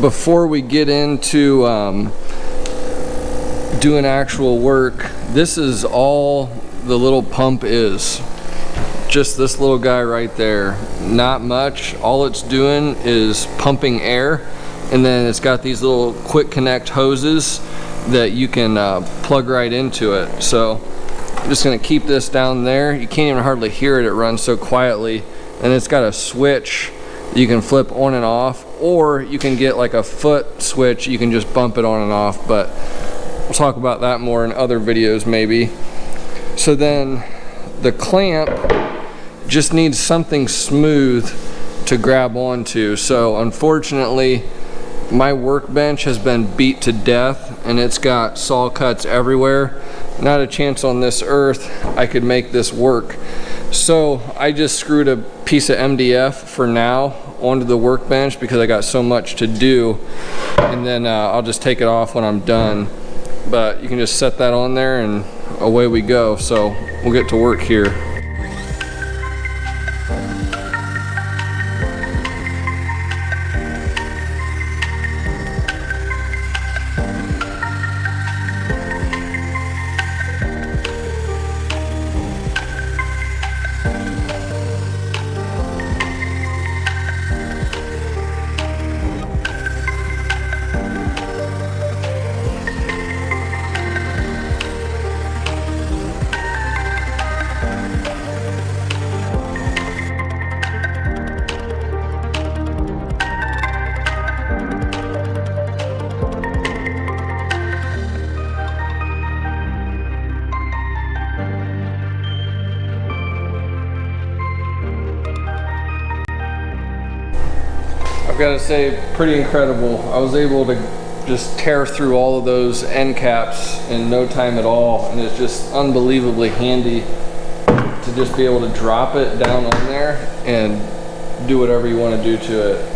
before we get into doing actual work, this is all the little pump is. Just this little guy right there. Not much. All it's doing is pumping air, and then it's got these little quick connect hoses that you can plug right into it. So I'm just gonna keep this down there. You can't even hardly hear it, it runs so quietly. And it's got a switch you can flip on and off, or you can get like a foot switch, you can just bump it on and off, but we'll talk about that more in other videos maybe. So then the clamp just needs something smooth to grab onto. So unfortunately, my workbench has been beat to death and it's got saw cuts everywhere. Not a chance on this earth I could make this work. So I just screwed a piece of MDF for now onto the workbench because I got so much to do, and then I'll just take it off when I'm done. But you can just set that on there and away we go. So we'll get to work here. I've got to say, pretty incredible. I was able to just tear through all of those end caps in no time at all, and it's just unbelievably handy to just be able to drop it down on there and do whatever you want to do to it.